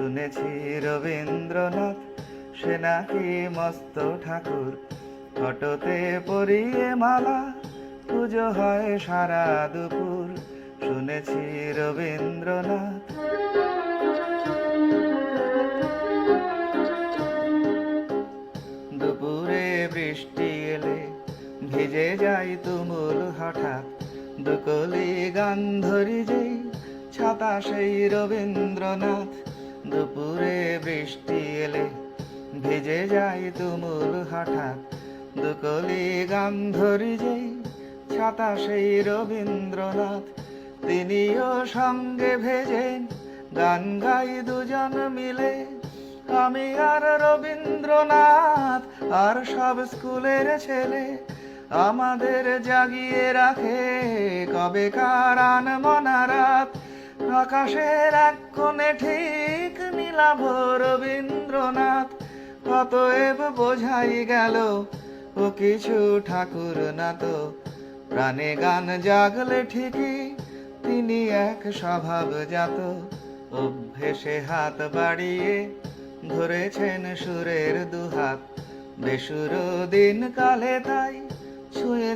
শুনেছি রবীন্দ্রনাথ সে নাকি মস্ত ঠাকুর, ফটোতে পরিয়ে মালা পুজো হয় সারা দুপুর। শুনেছি রবীন্দ্রনাথ। দুপুরে বৃষ্টি এলে ভিজে যাই তুমুল হঠাৎ, দুকলি গান ধরি যেই ছাতা সেই রবীন্দ্রনাথ। দুপুরে বৃষ্টি এলে ভিজে যাই তুমুল হঠাৎ, দুকলি গান ধরি যেই ছাতা সেই রবীন্দ্রনাথ। তিনিও সঙ্গে ভেজেন গান গাই দুজন মিলে, আমি আর রবীন্দ্রনাথ আর সব স্কুলের ছেলে। আমাদের জাগিয়ে রাখে কবেকার আনমনা রাত, আকাশের এক কোণে ঠিক নীলাভ রবীন্দ্রনাথ। অতএব বোঝাই গেল ও কিছু ঠাকুর না তো, প্রাণে গান জাগলে ঠিকই তিনি এক স্বভাবজাত। অভ্যেসে হাত বাড়িয়ে ধরেছেন সুরের দুহাত, বেসুরো দিন কালে তাই ছুঁয়ে